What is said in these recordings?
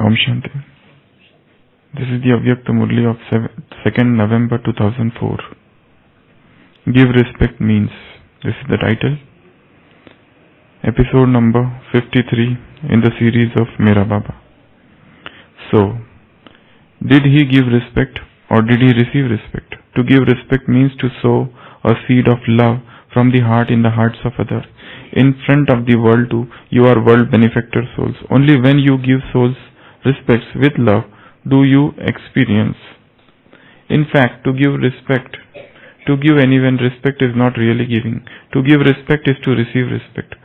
Om Shanti. This is the Avyakta Murli of 2nd November 2004. Give respect means. This is the title. Episode number 53 in the series of Mera Baba. So, did he give respect or did he receive respect? To give respect means to sow a seed of love from the heart in the hearts of others. In front of the world too, you are world benefactor souls. Only when you give souls respects with love do you experience. In fact, to give respect, to give anyone respect is not really giving. To give respect is to receive respect.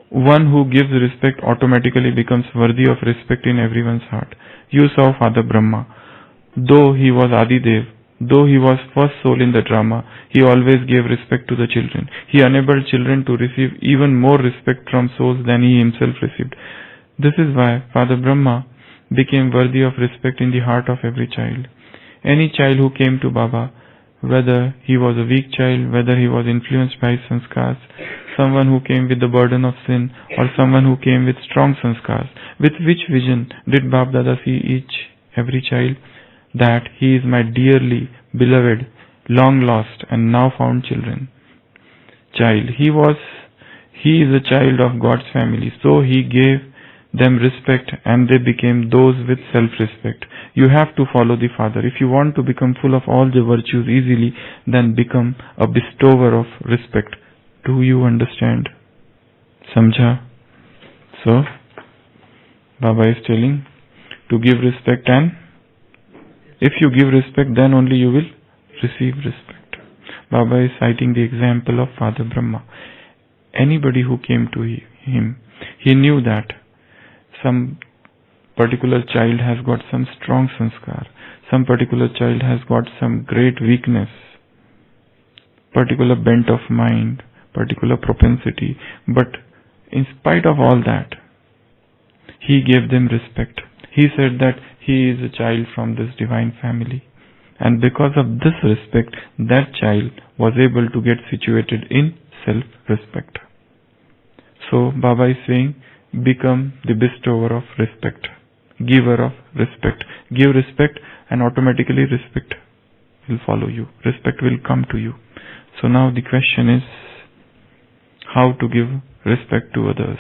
One who gives respect automatically becomes worthy of respect in everyone's heart. You saw Father Brahma. Though he was Adidev, though he was first soul in the drama, he always gave respect to the children. He enabled children to receive even more respect from souls than he himself received. This is why Father Brahma became worthy of respect in the heart of every child. Any child who came to Baba, whether he was a weak child, whether he was influenced by sanskars, someone who came with the burden of sin, or someone who came with strong sanskars, with which vision did Baba Dada see every child? That he is my dearly beloved, long lost and now found child. He is a child of God's family, so he gave them respect and they became those with self-respect. You have to follow the Father. If you want to become full of all the virtues easily, then become a bestower of respect. Do you understand? Samjha? So, Baba is telling to give respect, and if you give respect, then only you will receive respect. Baba is citing the example of Father Brahma. Anybody who came to him, he knew that some particular child has got some strong sanskar, some particular child has got some great weakness, particular bent of mind, particular propensity, but in spite of all that, he gave them respect. He said that he is a child from this divine family, and because of this respect, that child was able to get situated in self-respect. So Baba is saying, become the bestower of respect, giver of respect. Give respect and automatically respect will follow you. Respect will come to you. So now the question is, how to give respect to others?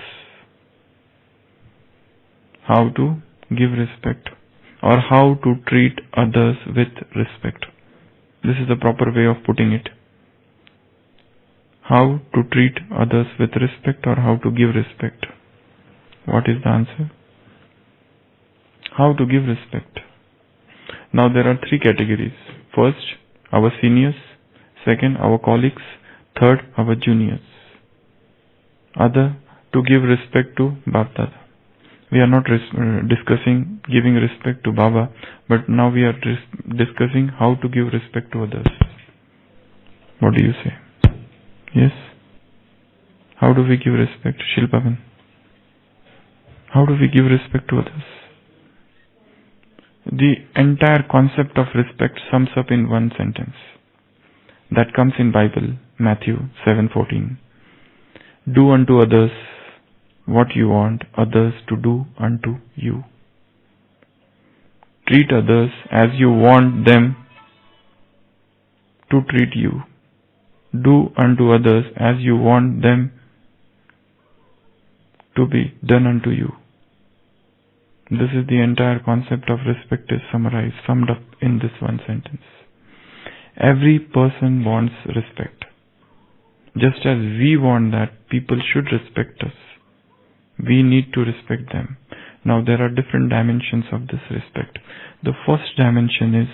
How to give respect, or how to treat others with respect. This is the proper way of putting it. How to treat others with respect or how to give respect. What is the answer? How to give respect. Now there are three categories. First, our seniors. Second, our colleagues. Third, our juniors. Other, to give respect to Baba Dada. We are not discussing giving respect to Baba, but now we are discussing how to give respect to others. What do you say? Yes? How do we give respect? Shilpavan. How do we give respect to others? The entire concept of respect sums up in one sentence. That comes in Bible, Matthew 7:14. Do unto others what you want others to do unto you. Treat others as you want them to treat you. Do unto others as you want them to be done unto you. This is the entire concept of respect is summed up in this one sentence. Every person wants respect. Just as we want that people should respect us, we need to respect them. Now there are different dimensions of this respect. The first dimension is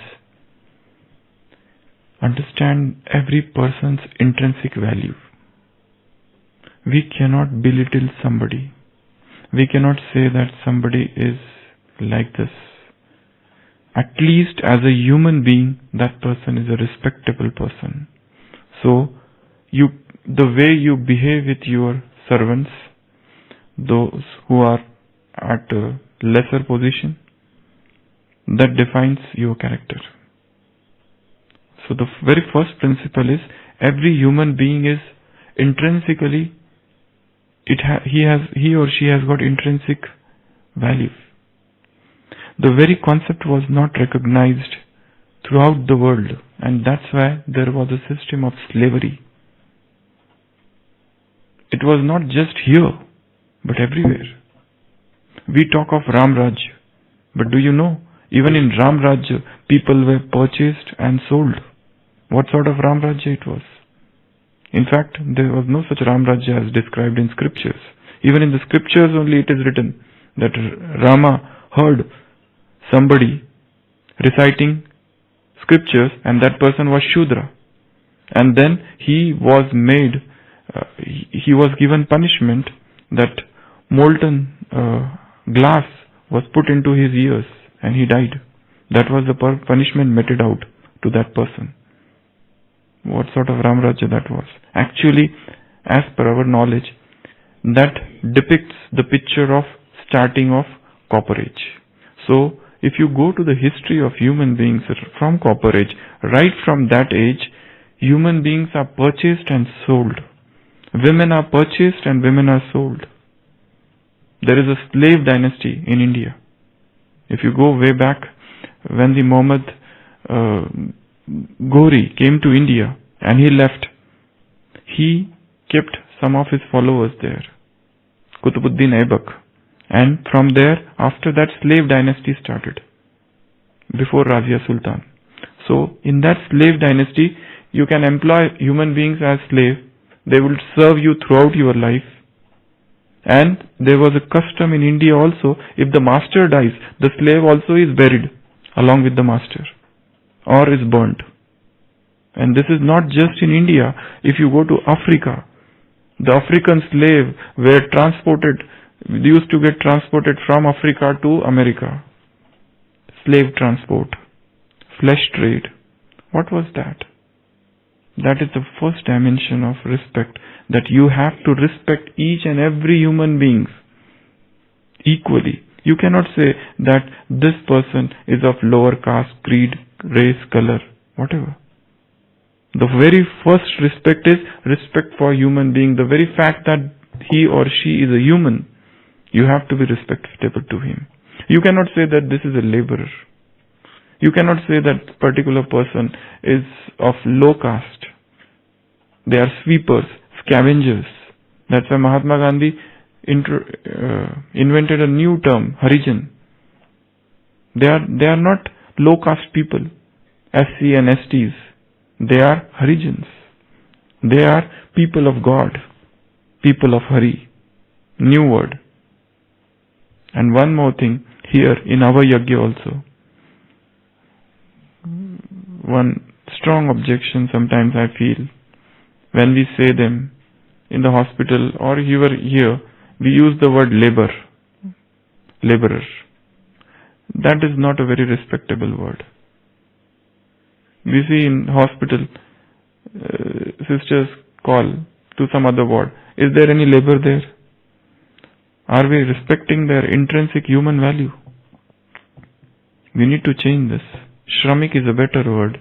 understand every person's intrinsic value. We cannot belittle somebody. We cannot say that somebody is like this. At least as a human being, that person is a respectable person. So, the way you behave with your servants, those who are at a lesser position, that defines your character. So the very first principle is every human being is intrinsically, he or she has got intrinsic value. The very concept was not recognized throughout the world, and that's why there was a system of slavery. It was not just here, but everywhere. We talk of Ram Raj, but do you know, even in Ram Raj, people were purchased and sold. What sort of Ram Raj it was? In fact, there was no such Ram Raj as described in scriptures. Even in the scriptures only it is written that Rama heard somebody reciting scriptures, and that person was Shudra. And then he was made, he was given punishment that molten glass was put into his ears and he died. That was the punishment meted out to that person. What sort of Ram Raja that was? Actually, as per our knowledge, that depicts the picture of starting of Copper Age. So, if you go to the history of human beings from Copper Age, right from that age, human beings are purchased and sold. Women are purchased and women are sold. There is a slave dynasty in India. If you go way back, when the Muhammad Ghori came to India and he left, he kept some of his followers there, Qutbuddin Aibak, and from there, after that, slave dynasty started, before Razia Sultan. So, in that slave dynasty, you can employ human beings as slaves. They will serve you throughout your life. And there was a custom in India also, if the master dies, the slave also is buried along with the master, or is burnt. And this is not just in India. If you go to Africa, the African slave were transported, used to get transported from Africa to America. Slave transport, flesh trade. What was that? That is the first dimension of respect, that you have to respect each and every human being equally. You cannot say that this person is of lower caste, creed, race, color, whatever. The very first respect is respect for human being. The very fact that he or she is a human, you have to be respectable to him. You cannot say that this is a laborer. You cannot say that particular person is of low caste. They are sweepers, scavengers. That's why Mahatma Gandhi invented a new term, Harijan. They are not low caste people, SC and STs. They are Harijans. They are people of God, people of Hari. New word. And one more thing here in our yajna also. One strong objection sometimes I feel when we say them in the hospital or here, we use the word laborer. That is not a very respectable word. We see in hospital, sisters call to some other ward, is there any labor there? Are we respecting their intrinsic human value? We need to change this. Shramik is a better word,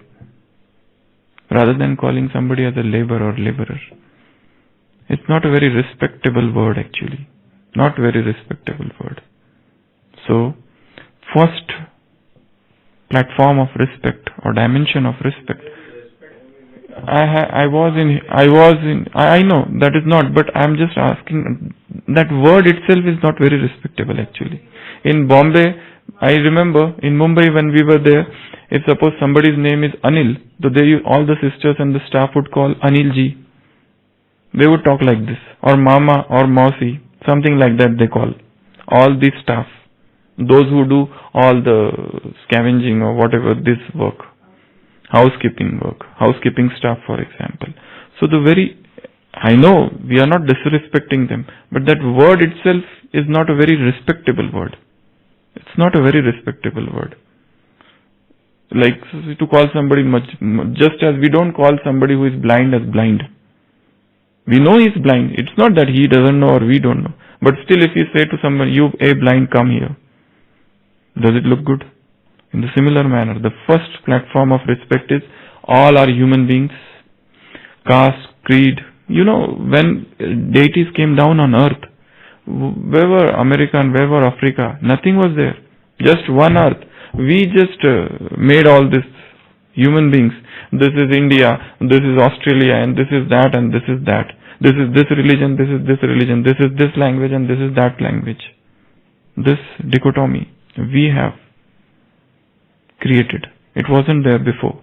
rather than calling somebody as a laborer or laborer. It's not a very respectable word actually. Not very respectable word. So, first platform of respect or dimension of respect. I know that is not, but I am just asking, that word itself is not very respectable actually. In Bombay, I remember in Mumbai when we were there, if suppose somebody's name is Anil, so all the sisters and the staff would call Anil ji. They would talk like this, or Mama or Mausi, something like that they call. All these staff, those who do all the scavenging or whatever this work, housekeeping staff for example. So I know we are not disrespecting them, but that word itself is not a very respectable word. It's not a very respectable word. Like to call somebody just as we don't call somebody who is blind as blind. We know he is blind. It's not that he doesn't know or we don't know. But still if we say to someone, you blind, come here. Does it look good? In the similar manner, the first platform of respect is all are human beings. Caste, creed. When deities came down on earth, where were America and where were Africa? Nothing was there. Just one earth. We just made all this human beings. This is India, this is Australia, and this is that, and this is that. This is this religion, this is this religion, this is this language, and this is that language. This dichotomy we have created. It wasn't there before.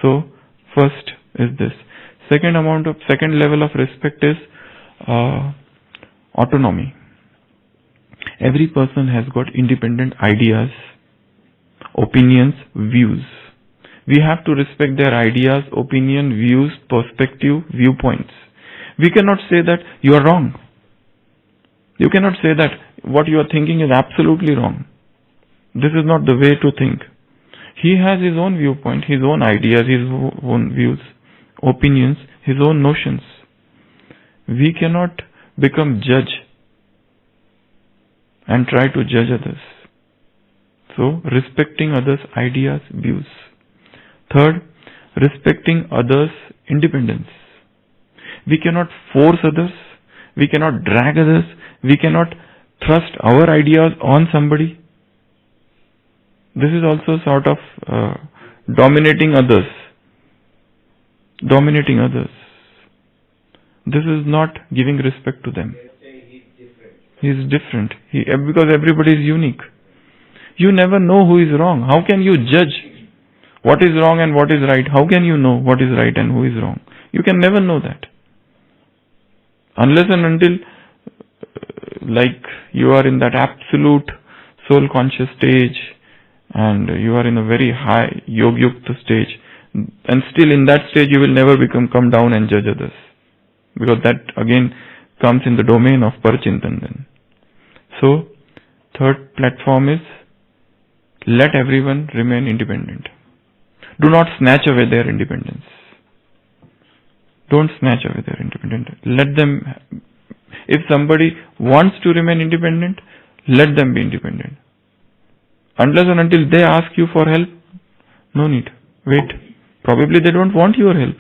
So, first is this. Second level of respect is autonomy. Every person has got independent ideas, opinions, views. We have to respect their ideas, opinion, views, perspective, viewpoints. We cannot say that you are wrong. You cannot say that what you are thinking is absolutely wrong. This is not the way to think. He has his own viewpoint, his own ideas, his own views, opinions, his own notions. We cannot become judge and try to judge others. So, respecting others' ideas, views. Third, respecting others' independence. We cannot force others. We cannot drag others. We cannot thrust our ideas on somebody. This is also sort of dominating others. Dominating others. This is not giving respect to them. He is different. Because everybody is unique. You never know who is wrong. How can you judge what is wrong and what is right? How can you know what is right and who is wrong? You can never know that. Unless and until like you are in that absolute soul conscious stage and you are in a very high yoga-yukta stage, and still in that stage you will never come down and judge others. Because that again comes in the domain of parachintan then. So, third platform is let everyone remain independent. Do not snatch away their independence. Don't snatch away their independence. Let them, if somebody wants to remain independent, let them be independent. Unless and until they ask you for help, no need. Wait. Probably they don't want your help.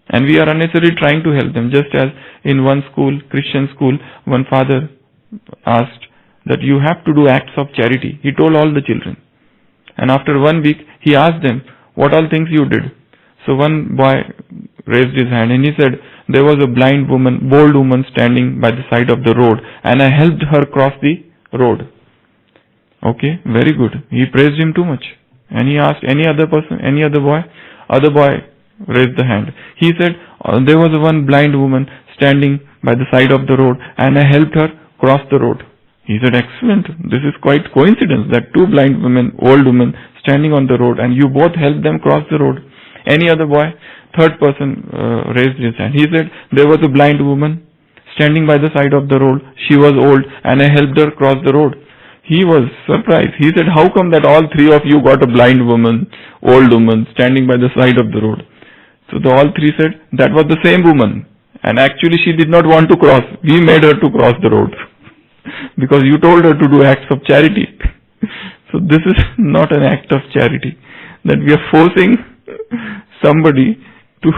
And we are unnecessarily trying to help them. Just as in one school, Christian school, one father asked that you have to do acts of charity. He told all the children. And after 1 week, he asked them, what all things you did? So one boy raised his hand and he said, there was a blind woman, bold woman standing by the side of the road and I helped her cross the road. Okay, very good. He praised him too much. And he asked any other person, any other boy? Other boy raised the hand. He said, there was one blind woman standing by the side of the road and I helped her cross the road. He said, excellent. This is quite coincidence that two blind women, old women, standing on the road and you both helped them cross the road. Any other boy? Third person raised his hand. He said, there was a blind woman standing by the side of the road. She was old and I helped her cross the road. He was surprised. He said, how come that all three of you got a blind woman, old woman, standing by the side of the road? So all three said, that was the same woman. And actually she did not want to cross. We made her to cross the road. Because you told her to do acts of charity. So this is not an act of charity. That we are forcing somebody to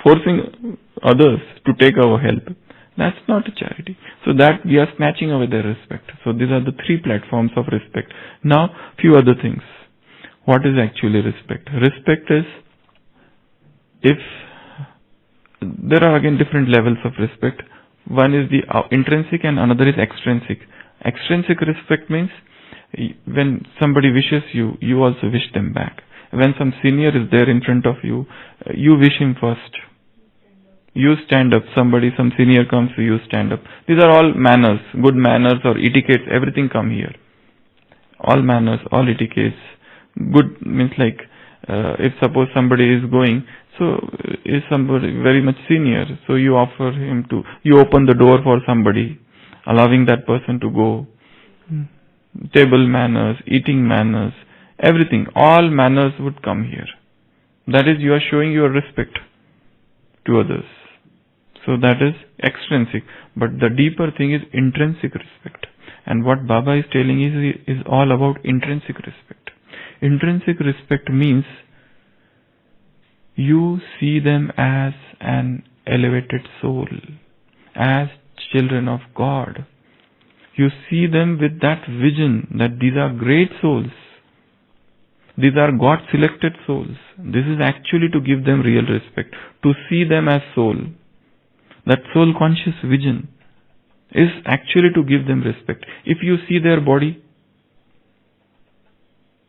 forcing others to take our help. That's not a charity. So that we are snatching away their respect. So these are the three platforms of respect. Now, few other things. What is actually respect? Respect is, if there are again different levels of respect. One is the intrinsic and another is extrinsic. Extrinsic respect means when somebody wishes you, you also wish them back. When some senior is there in front of you, you wish him first. You stand up. Some senior comes, you stand up. These are all manners, good manners or etiquettes, everything come here. All manners, all etiquettes. Good means like, if suppose somebody is going, so is somebody very much senior, so you you open the door for somebody, allowing that person to go. Table manners, eating manners, everything, all manners would come here. That is, you are showing your respect to others. So that is extrinsic. But the deeper thing is intrinsic respect. And what Baba is telling is all about intrinsic respect. Intrinsic respect means you see them as an elevated soul, as children of God, You see them with that vision that these are great souls. These are God-selected souls. This is actually to give them real respect, to see them as soul. That soul-conscious vision is actually to give them respect. If you see their body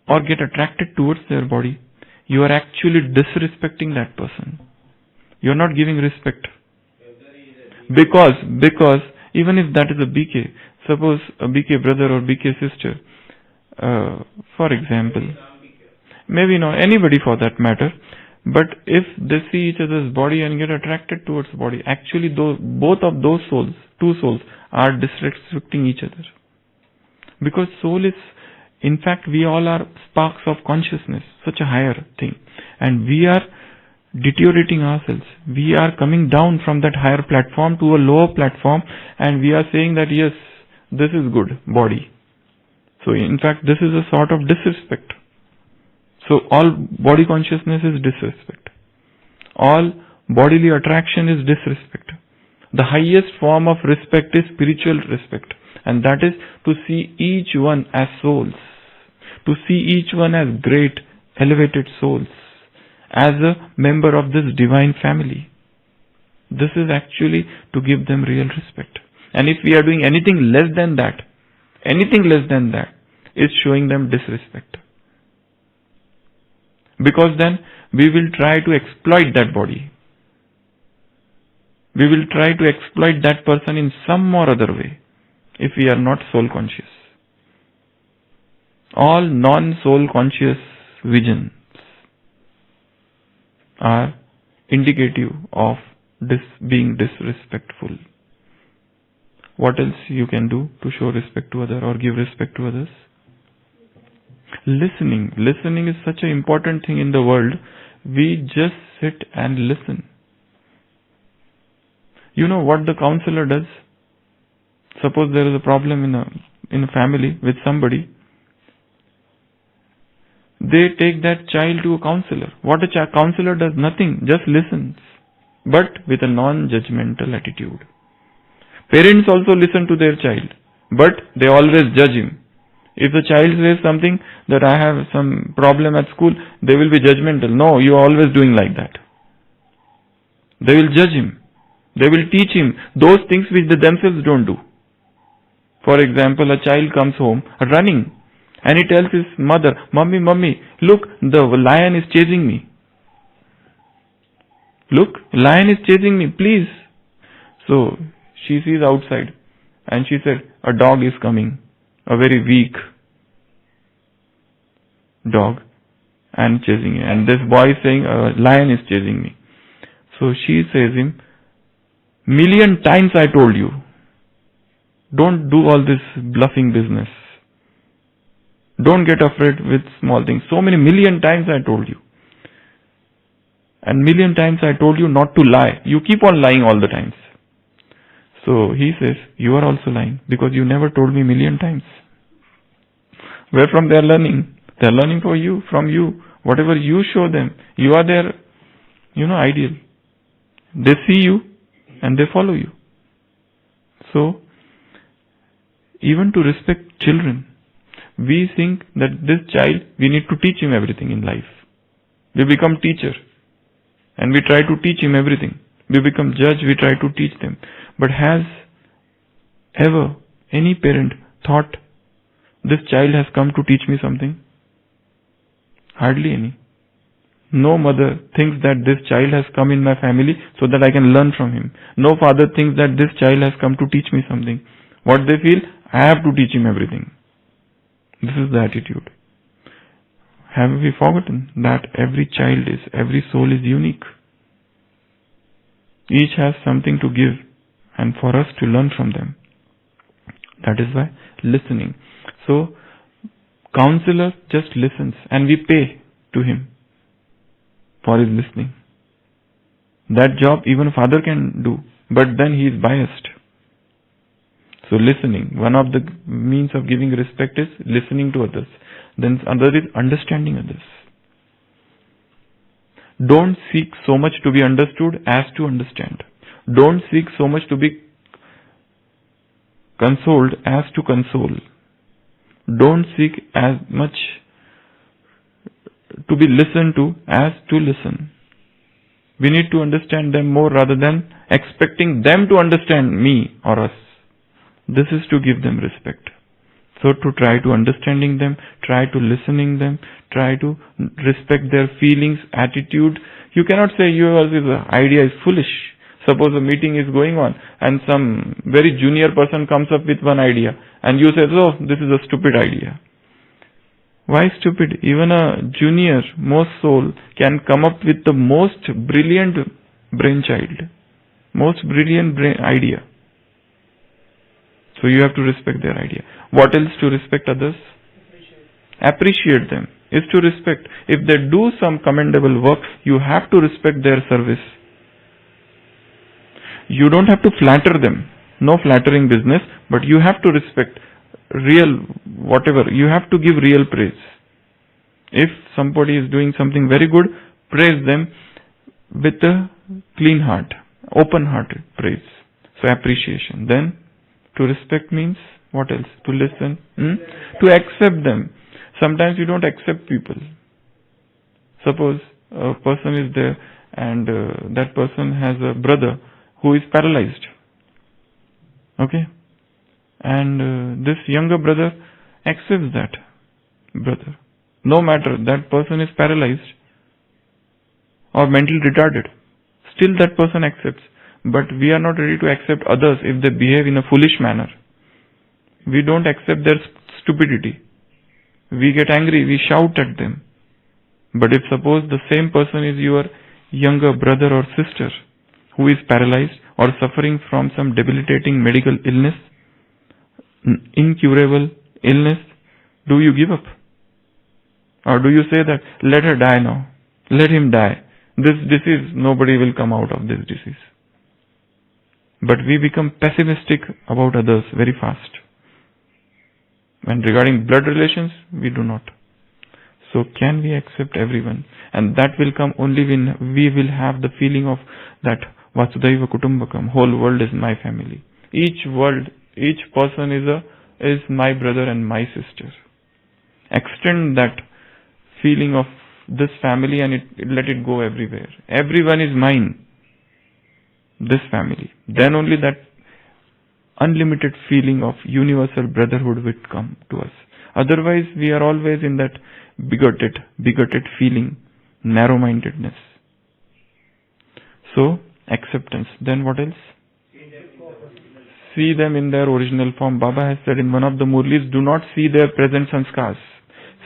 or get attracted towards their body, you are actually disrespecting that person. You are not giving respect. Because even if that is a BK, suppose a BK brother or BK sister, for example, maybe not anybody for that matter, but if they see each other's body and get attracted towards body, actually both of those souls, two souls, are disrespecting each other. Because soul is, in fact, we all are sparks of consciousness, such a higher thing. And we are deteriorating ourselves. We are coming down from that higher platform to a lower platform, and we are saying that yes, this is good, body. So in fact, this is a sort of disrespect. So all body consciousness is disrespect. All bodily attraction is disrespect. The highest form of respect is spiritual respect, and that is to see each one as souls, to see each one as great, elevated souls, as a member of this divine family. This is actually to give them real respect. And if we are doing anything less than that is showing them disrespect. Because then we will try to exploit that body. We will try to exploit that person in some or other way if we are not soul conscious. All non-soul conscious visions are indicative of being disrespectful. What else you can do to show respect to others or give respect to others? Listening. Listening is such an important thing in the world. We just sit and listen. You know what the counselor does? Suppose there is a problem in a family with somebody. They take that child to a counselor. What a counselor does? Nothing, just listens, but with a non-judgmental attitude. Parents also listen to their child, but they always judge him. If the child says something that I have some problem at school, they will be judgmental. No, you are always doing like that. They will judge him. They will teach him those things which they themselves don't do. For example, a child comes home running and he tells his mother, Mummy, look, the lion is chasing me. Look, lion is chasing me, please. So she sees outside and she said, a dog is coming, a very weak dog, and chasing him. And this boy is saying, a lion is chasing me. So she says him, 1,000,000 times I told you, don't do all this bluffing business. Don't get afraid with small things. So many 1,000,000 times I told you. And 1,000,000 times I told you not to lie. You keep on lying all the times. So he says, you are also lying because you never told me 1,000,000 times. Where from they are learning? They are learning from you. Whatever you show them, you are their, ideal. They see you and they follow you. So, even to respect children, we think that this child, we need to teach him everything in life. We become teacher and we try to teach him everything. We become judge, we try to teach them. But has ever any parent thought, this child has come to teach me something? Hardly any. No mother thinks that this child has come in my family so that I can learn from him. No father thinks that this child has come to teach me something. What they feel, I have to teach him everything. This is the attitude. Have we forgotten that every soul is unique? Each has something to give and for us to learn from them. That is why listening. So, counselor just listens and we pay to him for his listening. That job even father can do, but then he is biased. So listening, one of the means of giving respect is listening to others. Then another is understanding others. Don't seek so much to be understood as to understand. Don't seek so much to be consoled as to console. Don't seek as much to be listened to as to listen. We need to understand them more rather than expecting them to understand me or us. This is to give them respect. So to try to understanding them, try to listening them, try to respect their feelings, attitude. You cannot say your idea is foolish. Suppose a meeting is going on and some very junior person comes up with one idea and you say, oh, this is a stupid idea. Why stupid? Even a junior, most soul can come up with the most brilliant brainchild, most brilliant idea. So you have to respect their idea. What else to respect others? Appreciate them is to respect. If they do some commendable work, you have to respect their service. You don't have to flatter them. No flattering business, but you have to respect real whatever. You have to give real praise. If somebody is doing something very good, praise them with a clean heart, open-hearted praise. So appreciation. Then to respect means what else? To listen, to accept them. Sometimes you don't accept people. Suppose a person is there and that person has a brother who is paralyzed. Okay? And this younger brother accepts that brother. No matter that person is paralyzed or mentally retarded, still that person accepts. But we are not ready to accept others if they behave in a foolish manner. We don't accept their stupidity. We get angry, we shout at them. But if suppose the same person is your younger brother or sister who is paralyzed or suffering from some debilitating medical illness, incurable illness, do you give up? Or do you say that, let her die now, let him die. This disease, nobody will come out of this disease. But we become pessimistic about others very fast. And regarding blood relations, we do not. So can we accept everyone? And that will come only when we will have the feeling of that Vasudhaiva Kutumbakam, whole world is my family. Each person is my brother and my sister. Extend that feeling of this family and let it go everywhere. Everyone is mine. This family. Then only that unlimited feeling of universal brotherhood will come to us. Otherwise, we are always in that bigoted feeling, narrow-mindedness. So, acceptance. Then what else? See them in their original form. Baba has said in one of the Murlis, do not see their present sanskars.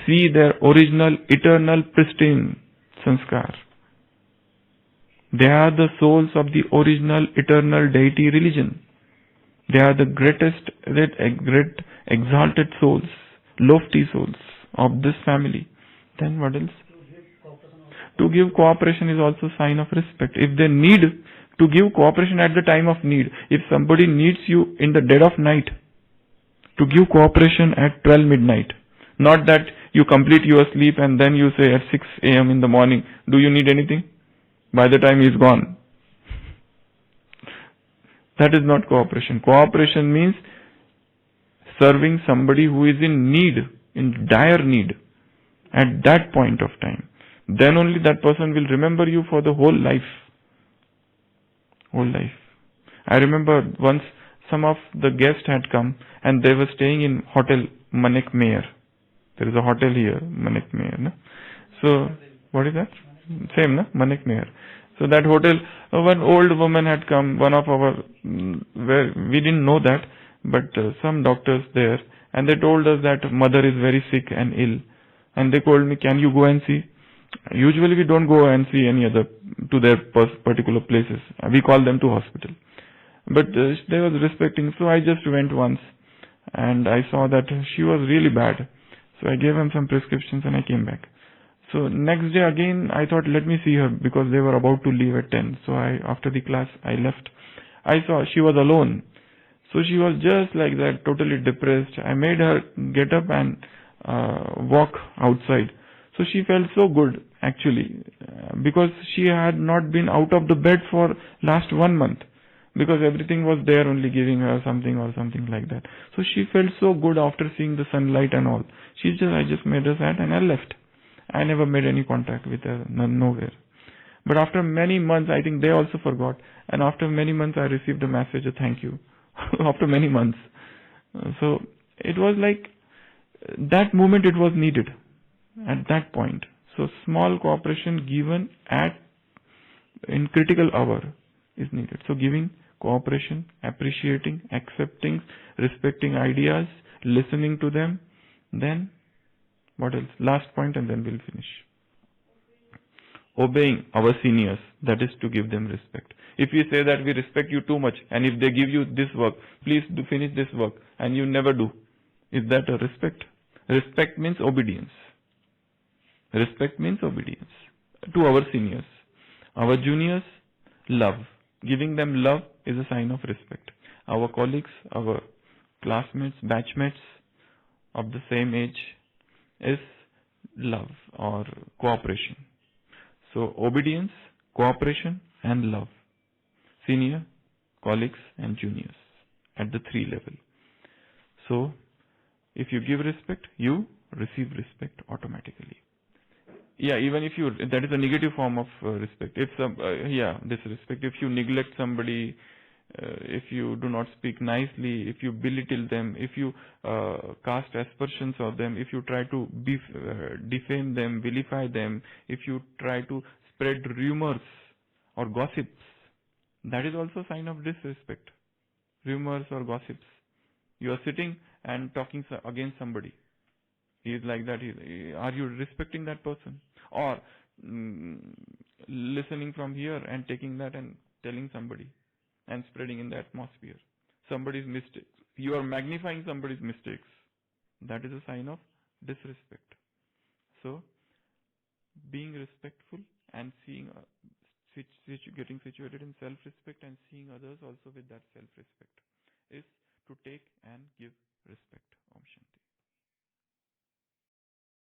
See their original, eternal, pristine sanskar. They are the souls of the original, eternal deity religion. They are the great exalted souls, lofty souls of this family. Then what else? To give cooperation is also a sign of respect. If they need to give cooperation at the time of need, if somebody needs you in the dead of night, to give cooperation at 12 midnight, not that you complete your sleep and then you say at 6 a.m. in the morning, do you need anything? By the time he is gone. That is not cooperation. Cooperation means serving somebody who is in need, in dire need, at that point of time. Then only that person will remember you for the whole life. Whole life. I remember once some of the guests had come and they were staying in Hotel Manek Mayer. There is a hotel here, Manek Mayer. No? So, what is that? Same, no? Manek Mayer. So that hotel, one old woman had come, one of our, we didn't know that, but some doctors there, and they told us that mother is very sick and ill. And they told me, can you go and see? Usually we don't go and see any other, to their particular places. We call them to hospital. But they was respecting, so I just went once, and I saw that she was really bad. So I gave them some prescriptions and I came back. So next day again, I thought, let me see her, because they were about to leave at 10. So after the class, I left. I saw she was alone. So she was just like that, totally depressed. I made her get up and walk outside. So she felt so good, actually, because she had not been out of the bed for last 1 month. because everything was there, only giving her something or something like that. So she felt so good after seeing the sunlight and all. I just made her sad and I left. I never made any contact with her, nowhere. But after many months, I think they also forgot. And after many months, I received a message, a thank you. After many months. So it was like that moment it was needed at that point. So small cooperation given in critical hour is needed. So giving cooperation, appreciating, accepting, respecting ideas, listening to them. Then what else? Last point and then we'll finish. Obeying our seniors, that is to give them respect. If we say that we respect you too much, and if they give you this work, please do finish this work, and you never do, is that a respect? Respect means obedience. Respect means obedience to our seniors. Our juniors, love. Giving them love is a sign of respect. Our colleagues, our classmates, batchmates of the same age is love or cooperation. So obedience, cooperation and love. Senior, colleagues and juniors at the 3 level. So if you give respect, you receive respect automatically. Yeah, even if that is a negative form of respect. If disrespect. If you neglect somebody, if you do not speak nicely, if you belittle them, if you cast aspersions on them, if you try to defame them, vilify them, if you try to spread rumors or gossips, that is also a sign of disrespect. Rumors or gossips. You are sitting and talking against somebody. He is like that. Are you respecting that person? Or listening from here and taking that and telling somebody and spreading in the atmosphere somebody's mistakes. You are magnifying somebody's mistakes. That is a sign of disrespect. So, being respectful and seeing, getting situated in self-respect and seeing others also with that self-respect is to take and give respect. Om Shanti.